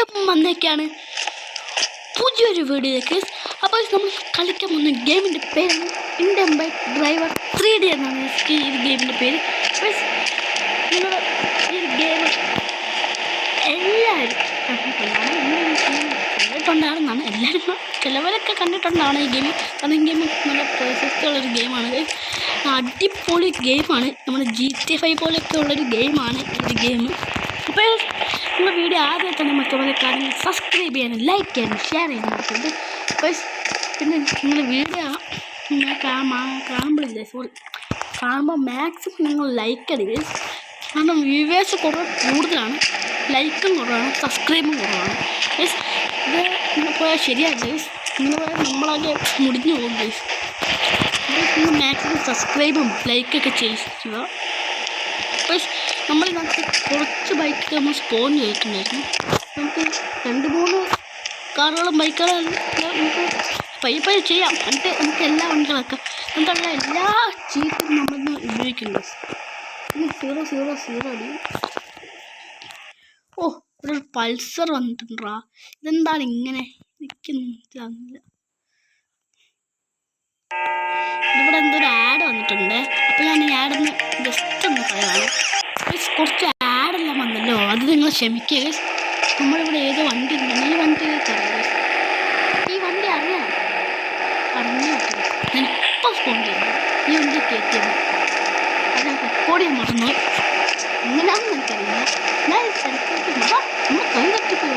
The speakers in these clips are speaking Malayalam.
വീണ്ടും വന്നേക്കാണ് പുതിയൊരു വീഡിയോയിലേക്ക്. അപ്പോൾ നമ്മൾ കളിക്കാൻ പോകുന്ന ഗെയിമിൻ്റെ പേരാണ് ഇന്ത്യൻ ബൈക്ക് ഡ്രൈവർ 3D എന്നാണ് ഈ ഗെയിമിൻ്റെ പേര്. നിങ്ങൾ ഈ ഗെയിം എല്ലാവരും കണ്ടിട്ടുണ്ടാകുന്നതാണ്. എല്ലാവരും ചിലവരൊക്കെ കണ്ടിട്ടുണ്ടാണ് ഈ ഗെയിം. കാരണം ഈ ഗെയിം നല്ല പ്രശസ്തിയുള്ളൊരു ഗെയിമാണ്, അടിപൊളി ഗെയിമാണ്. നമ്മുടെ GTA 5 പോലെയൊക്കെ ഉള്ളൊരു ഗെയിമാണ് ഈ ഗെയിം. അപ്പോൾ നിങ്ങൾ വീഡിയോ ആദ്യമായിട്ടാണ് മറ്റു പോലെ കാര്യങ്ങൾ സബ്സ്ക്രൈബ് ചെയ്യാനും ലൈക്ക് ചെയ്യാനും ഷെയർ ചെയ്യാനും നോക്കുന്നത്. പിന്നെ നിങ്ങൾ വീഡിയോ കാണുമ്പോൾ മാക്സിമം നിങ്ങൾ ലൈക്ക് അടിക്കുക. കാരണം വ്യൂവേഴ്സ് കൂടുതലാണ്, ലൈക്കും കുറവാണ്, സബ്സ്ക്രൈബും കുറവാണ്. ഇത് ഇങ്ങനെ പോയാൽ ശരിയാണ് ഗൈസ്. ഇങ്ങനെ പോയാൽ നമ്മളാകെ മുടിഞ്ഞു പോകും ഗൈസ്. നിങ്ങൾ മാക്സിമം സബ്സ്ക്രൈബും ലൈക്കൊക്കെ ചെയ്യുക. അപ്പോൾ നമ്മളിതിനകത്ത് കുറച്ച് ബൈക്ക് നമ്മൾ സ്പോൺ ചെയ്തിട്ടുണ്ടായിരുന്നു. നമുക്ക് 2-3 കാറുകളും ബൈക്കുകളും നമുക്ക് പയ്യെ ചെയ്യാം. എന്നിട്ട് നമുക്ക് എല്ലാ വണ്ടികളൊക്കെ എന്നിട്ടുള്ള എല്ലാ ചീറ്റും നമ്മളിന്ന് ഉപയോഗിക്കുന്നു. 000 അടി. ഓ, ഒരു പൾസർ വന്നിട്ടുണ്ടാ. ഇതെന്താണ് ഇങ്ങനെ നിൽക്കുന്നില്ല. ഇവിടെ എന്തൊരു ആഡ് വന്നിട്ടുണ്ട്. അപ്പോൾ ഞാൻ ഈ ആഡൊന്ന് ജസ്റ്റ് ഒന്ന് പറയാം. കുറച്ച് ആഡെല്ലാം വന്നല്ലോ, അത് നിങ്ങൾ ക്ഷമിക്കുക. നമ്മളിവിടെ ഏതോ വണ്ടി ഉണ്ടെന്ന് ഈ വണ്ടി അറിയാം. ഞാൻ ഇപ്പോൾ ഫോൺ ചെയ്തു ഈ വണ്ടി കയറ്റിയത്. അത് ഞാൻ റെക്കോർഡ് ചെയ്യാൻ മറന്നു. എങ്ങനെയാണെന്ന് എനിക്കറിയില്ല. ഞാൻ നമ്മൾ കൈ തട്ടിപ്പോയി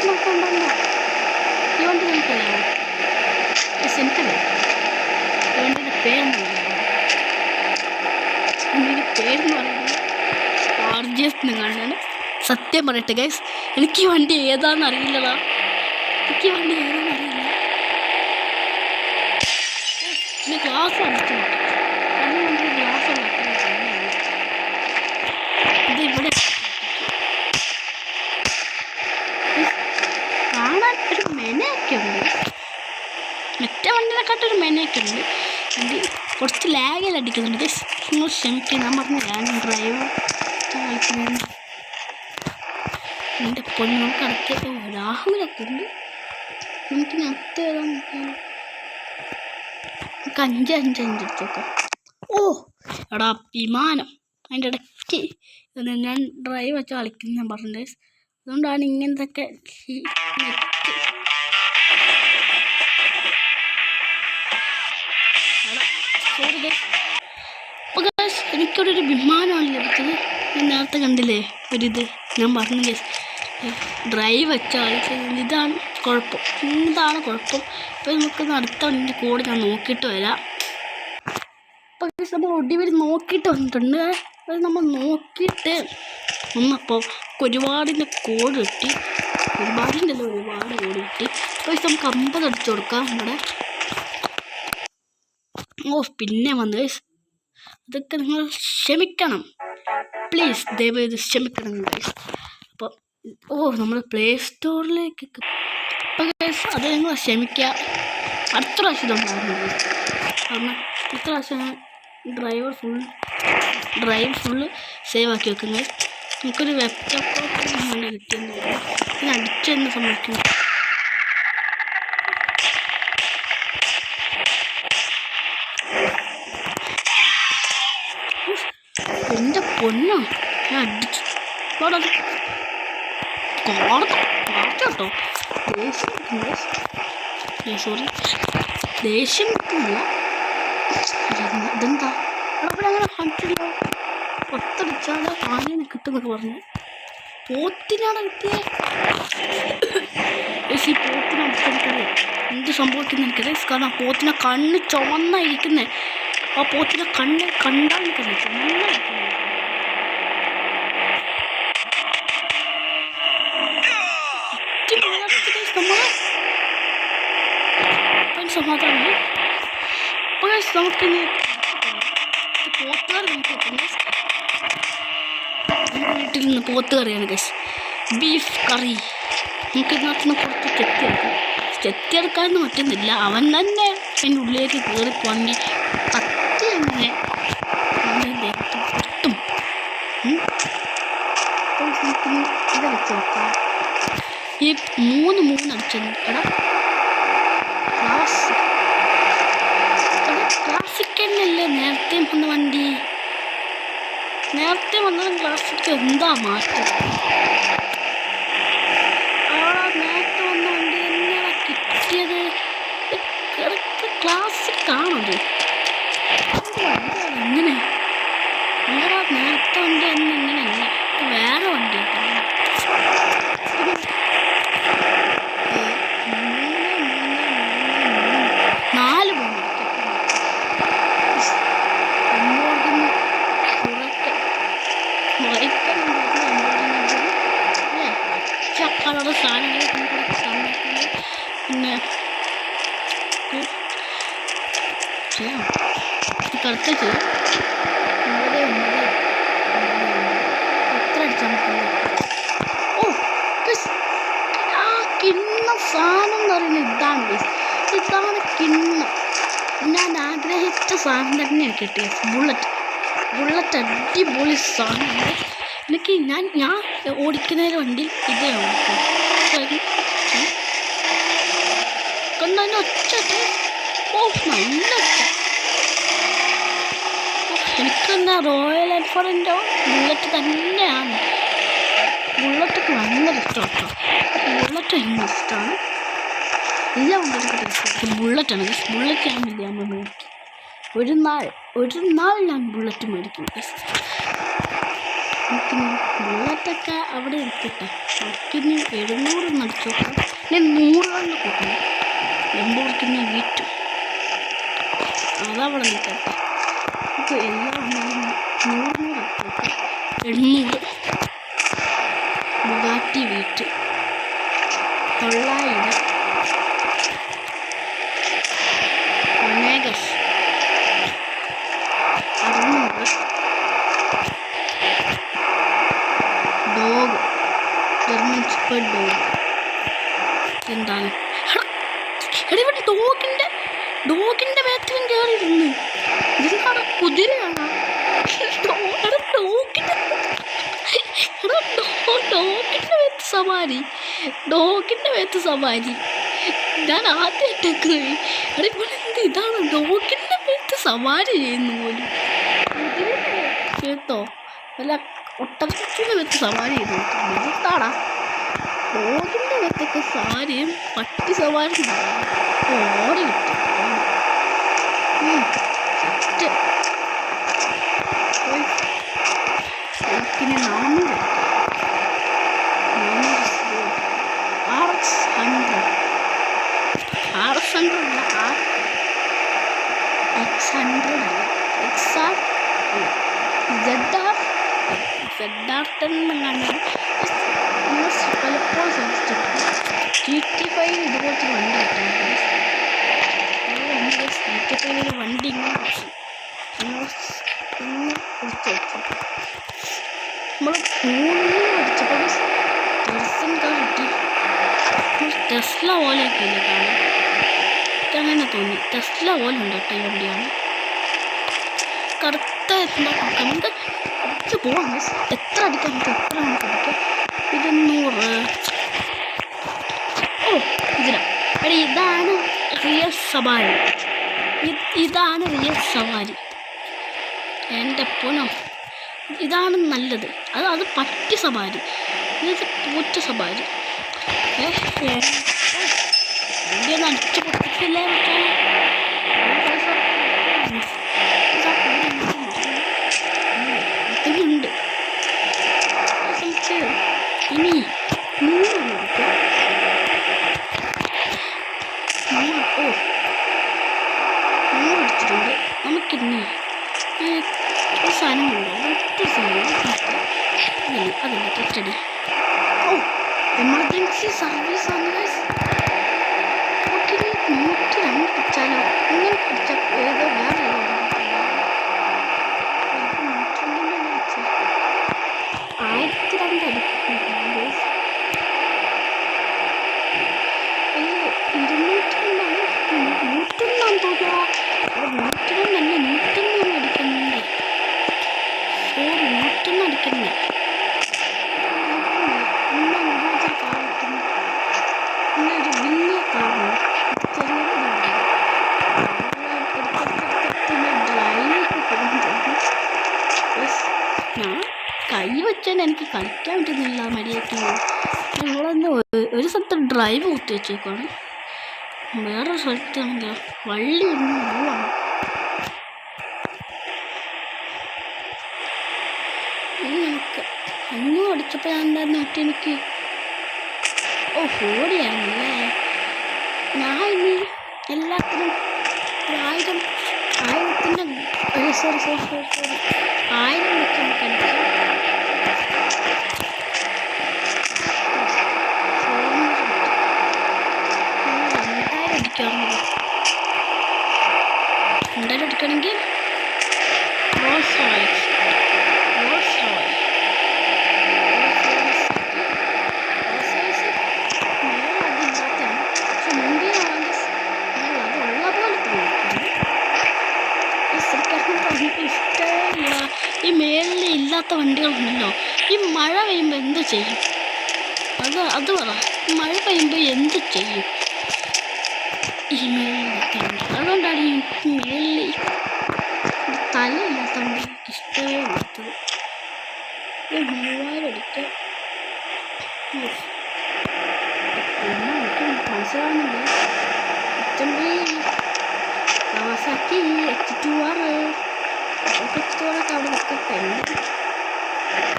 നോക്കണ്ടോ. ഈ വണ്ടി നിങ്ങൾക്കറിയാമോ? എനിക്കറിയാം. ഈ വണ്ടിയുടെ പേരെന്ന് പറയുന്നത് RGS നിങ്ങളാണ്. സത്യം പറയട്ടെ ഗൈസ്, എനിക്ക് ഈ വണ്ടി ഏതാണെന്ന് അറിയില്ലടാ. പിന്നെ ഗ്ലാസ് അടിച്ചു ഗ്ലാസ് ഇത് ഇവിടെ കാണാൻ ഒരു മെനയൊക്കെ ഉണ്ട്. മറ്റേ വണ്ടിനെക്കാട്ടൊരു മെനയൊക്കെ ഉണ്ട്. വണ്ടി കുറച്ച് ലാഗിൽ അടിക്കുന്നുണ്ട് ഗൈസ്, നിങ്ങൾ ക്ഷമിക്കുക. ഞാൻ പറഞ്ഞു ഞാൻ ഡ്രൈവർ കളിക്കുന്നു. എൻ്റെ പൊന്ന് നമുക്ക് അടുത്തേക്ക് രാഹുലൊക്കെ ഉണ്ട്. നമുക്കിനി അടുത്ത് വരാൻ നോക്കാം. നമുക്ക് 5 എടുത്തേക്കാം. ഓ എടാ വിമാനം, അതിൻ്റെ ഇടയ്ക്ക് ഞാൻ ഡ്രൈവ് വെച്ച് കളിക്കുന്നു ഞാൻ പറഞ്ഞത്. അതുകൊണ്ടാണ് ഇങ്ങനത്തെ എനിക്കൊരു വിമാനമാണ് ലഭിച്ചത്. നേരത്തെ കണ്ടില്ലേ ഒരിത്, ഞാൻ പറഞ്ഞു ഗൈസ് ഡ്രൈവ് വെച്ചാൽ ഇതാണ് കുഴപ്പം. അപ്പോൾ നമുക്കൊന്ന് അടുത്ത വണ്ടി കൂടെ ഞാൻ നോക്കിയിട്ട് വരാം. അപ്പോൾ നമ്മൾ ഒടിവിൽ നോക്കിയിട്ട് വന്നിട്ടുണ്ട്. അത് നമ്മൾ നോക്കിയിട്ട് വന്നപ്പോൾ ഒരുപാടിൻ്റെ കോഡ് കിട്ടി. ഒരുപാട് കോഡ് കിട്ടി. അപ്പോൾ നമുക്ക് 50 അടിച്ചു കൊടുക്കാം ഇവിടെ. ഓ പിന്നെ വന്ന് ഗൈസ്, അതൊക്കെ നിങ്ങൾ ക്ഷമിക്കണം പ്ലീസ്, ദയവായി ക്ഷമിക്കണം ഗൈസ്. അപ്പോൾ നമ്മൾ പ്ലേ സ്റ്റോറിലേക്ക് അപ്പോൾ ഗൈസ് അത് നിങ്ങൾ ക്ഷമിക്കുക. അടുത്ത പ്രാവശ്യം ഇതുണ്ടായിരുന്നു കാരണം ഇത്ര പ്രാവശ്യം ഡ്രൈവ് ഫുള്ള് സേവ് ആക്കി വെക്കുന്നത്. നമുക്കൊരു വെബ്സൈറ്റ് കിട്ടിയെന്ന് തോന്നുന്നു. പിന്നെ അടിച്ചെന്ന് സംഭവിക്കുന്നു. എൻ്റെ പൊന്നോ, ഞാൻ അടിച്ചു കേട്ടോ. ദേഷ്യം കിട്ടുന്നില്ല. ഇതെന്താ അവിടെ അങ്ങനെ കാണിച്ചില്ല. ഒത്തടിച്ചാൽ ആനേനെ കിട്ടുന്നൊക്കെ പറഞ്ഞു. പോത്തിനാണ് കിട്ടിയത്. ഈ പോത്തിനടുത്തെനിക്കറിയാം എന്ത് സംഭവിക്കുന്ന എനിക്കറിയാം. കാരണം പോത്തിനെ കണ്ണ് ചുവന്നായിരിക്കുന്നത്. ആ പോത്തിനെ കണ്ടാൽ എനിക്കറിയാം ചുവന്നായിരിക്കുന്നത്. സമാധാനം നമുക്കിനി പോത്തുകറി വീട്ടിൽ നിന്ന് പോത്തുകറിയാണ് ഗൈസ്, ബീഫ് കറി. നമുക്ക് ഇതിനകത്ത് കുറച്ച് ചെത്തിയെടുക്കാനൊന്നും പറ്റുന്നില്ല. അവൻ തന്നെ അതിൻ്റെ ഉള്ളിലേക്ക് കയറി പോകണമെങ്കിൽ കത്തി അങ്ങനെ ദേഹത്ത് പൊട്ടും. നമുക്കിനി ഇത് വെച്ച് നോക്കാം. ഈ 3 അടിച്ചു എടാ. ക്ലാസിക് തന്നെയല്ലേ നേരത്തെ വന്ന വണ്ടി. നേരത്തെ വന്നതും ക്ലാസിക് എന്താ മാറ്റം? നേരത്തെ വന്ന വണ്ടി തന്നെയാണ് കിട്ടിയത്. ക്ലാസിക് ആണത്. എങ്ങനെ നിങ്ങളുടെ നേരത്തെ വണ്ടി തന്നെ ഇങ്ങനെയല്ല, വേറെ വണ്ടിയാണ്. 4 സാധനങ്ങൾ പിന്നെ ചെയ്യാം. കറക്റ്റ് ചെയ്യാം. എത്ര അടിച്ചാൽ ഓ ആ കിണ്ണ സാധനം എന്ന് പറയുന്നത് ഇതാണ് കിണ്ണം. ഞാൻ ആഗ്രഹിച്ച സാധനം തന്നെയാണ് കിട്ടിയത്. ബുള്ളറ്റ് അടിപൊളി സാധനമാണ്. എനിക്ക് ഞാൻ ഓടിക്കുന്നതിന് വണ്ടി ഇതേ ഓടിക്കും. കണ്ടതിൻ്റെ ഒച്ച നല്ല ഒച്ച. എനിക്കെന്നാ റോയൽ എൻഫീൽഡിൻ്റെ ബുള്ളറ്റ് തന്നെയാണ്. ബുള്ളറ്റൊക്കെ ഭയങ്കര ഇഷ്ടമാണ്. ബുള്ളറ്റ് ഭയങ്കര ഇഷ്ടമാണ്. എല്ലാ വണ്ടികൾക്കും ഇഷ്ടം ബുള്ളറ്റാണ്. ബുള്ളറ്റ് ഞാൻ നമ്മൾ മേടിക്കും. ഒരു നാൾ ഞാൻ ബുള്ളറ്റ് മേടിക്കും. എനിക്കിനി ബുള്ളറ്റൊക്കെ അവിടെ ഇരിക്കട്ടെ. നമുക്കിനി 700 അടിച്ചു നോക്കാം. അല്ലെങ്കിൽ 100 കൂട്ടണം. ലംബോർഗിനി V2 അതവിടെ നിൽക്കട്ടെ. ഇപ്പോൾ എല്ലാ വണ്ടിയും 100 അടിച്ചു 800. Bugatti V2 900. ഒമേഗസ് 600. Dog German shepherd dog. എന്താണ് ഇവിടെ ഡോഗിൻ്റെ മേത്തിലും കയറിയിരുന്നു. ഇതിനാണ് കുതിരയാണ്. ഡോഗിൻ്റെ മേത്ത് സവാരി ഞാൻ ആദ്യമായിട്ടേക്ക്. ഇതാണ് ഡോഗിൻ്റെ മേത്ത് സവാരി ചെയ്യുന്നു പോലും. കേട്ടോ വല്ല ഒട്ടകത്തിൻ്റെ മേത്ത് സവാരി ചെയ്തു. എന്താടാ ഡോഗിൻ്റെ മേത്തൊക്കെ സവാരിയും പട്ടി സവാരി ഓടി കിട്ടും. പിന്നെ 400 RX100 RX100 X100 XR ZR10 എങ്ങാണ്ട് പലപ്പോഴും ശ്രമിച്ചിട്ടുണ്ട്. GT5 ഇതുപോലത്തെ വണ്ടി കിട്ടാൻ GT5 വണ്ടി ഇങ്ങനെ കുറിച്ച് വെച്ചു. നമ്മൾ 3 അടിച്ചപ്പോൾ ടെർസൻ കാർ കിട്ടി. ടെസ്ല പോലെയൊക്കെ ഇല്ല കാണാൻ. അങ്ങനെ തോന്നി. ടെസ്ല പോലെ ഉണ്ട് കേട്ടോ ഈ വണ്ടിയാണ്. കറുത്ത നമുക്ക് അടിച്ച് പോകാം. എത്ര അടിക്കാം നമുക്ക് എത്ര നമുക്ക് അടിക്കാം. 200. ഓ ഇതാണ് റിയൽ സവാരി. ഇതാണ് റിയൽ സവാരി. എൻ്റെ പൊന്നോ ഇതാണ് നല്ലത്. അത് പറ്റി സവാരി. ഇത് പൂച്ച സവാരി. വണ്ടിയൊന്നും അടിച്ചു പൊട്ടിക്കില്ലേ ഉണ്ട്. ഇനി 100 അടിച്ചിട്ടുണ്ട്. നമുക്കിനി സാധനങ്ങളുണ്ടോ? ഒറ്റ സാധനം അതല്ല തെറ്റടി. ഓ എമർജൻസി സർവീസ് ആണ്. നമുക്കിനി 102 അടിച്ചാലോ? ഇങ്ങനെ അടിച്ചാൽ ഏതോ വേറെ 1002 അടിക്കുന്നു. 201 തോന്നുക. 102 അല്ല 101 അടിക്കുന്നുണ്ട്. 101 അടിക്കുന്നത്. എനിക്ക് കളിക്കാൻ പറ്റുന്നില്ല മര്യാദയ്ക്ക്. നമ്മളൊന്ന് ഒരു സ്ഥലത്ത് ഡ്രൈവ് കുത്തി വെച്ചേക്കാണ്, വേറൊരു സ്ഥലത്ത് എന്താ വള്ളി ഇരുന്ന് പോവാണ്. നമുക്ക് അന്നും അടിച്ചപ്പോൾ ഞാൻ എന്തായിരുന്നു പറ്റി എനിക്ക് ഓടിയായിരുന്നല്ലേ. ഞാൻ ഇനി എല്ലാത്തിനും 1000 സോറി 1000 വെച്ച് നമുക്ക് അടിക്കാം. 2000 അടിക്കണമെങ്കിൽ റോൾസ് റോയ്സ് ഇഷ്ടമില്ല. ഈ മേളിൽ ഇല്ലാത്ത വണ്ടികളുണ്ടല്ലോ, ഈ മഴ പെയ്യുമ്പോൾ എന്ത് ചെയ്യും? അത് പറ. മഴ പെയ്യുമ്പോൾ എന്ത് ചെയ്യും ഈ മേളിലില്ലാത്ത വണ്ടി? അതുകൊണ്ടാണ് ഈ മേളിൽ തലയില്ലാത്ത വണ്ടി എനിക്ക് ഇഷ്ടമേ ഇല്ലാത്തത്. 3000 അടിക്കാം. മനസ്സിലാവുന്നില്ല. കവാസാക്കി H2R ഒക്കെ അവിടെ നിൽക്കട്ടെ.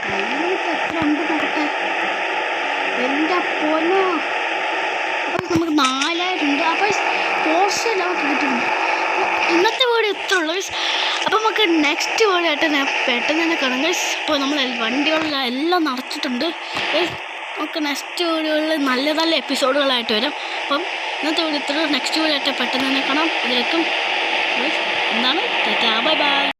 കയ്യിലിപ്പോൾ എത്ര ഉണ്ട് നോക്കട്ടെ. എൻ്റെ പൊന്നോ, അപ്പം നമുക്ക് 4000 ഉണ്ട്. അപ്പം പോർഷെല്ലാം കിട്ടിയിട്ടുണ്ട്. ഇന്നത്തെ വീഡിയോ ഇത്ര ഉള്ളു. അപ്പം നമുക്ക് നെക്സ്റ്റ് വീഡിയോ ആയിട്ട് ഞാൻ പെട്ടെന്ന് തന്നെ കാണാം ഗൈസ്. അപ്പോൾ നമ്മൾ വണ്ടികളെല്ലാം നിറച്ചിട്ടുണ്ട്. നമുക്ക് നെക്സ്റ്റ് വീഡിയോകളിൽ നല്ല നല്ല എപ്പിസോഡുകളായിട്ട് വരും. അപ്പം ഇന്നത്തെ വീഡിയോ ഇത്ര. നെക്സ്റ്റ് വീഡിയോ ആയിട്ട് പെട്ടെന്ന് തന്നെ കാണാം. ഇതിലേക്കും എന്താണ് ബൈ ബൈ.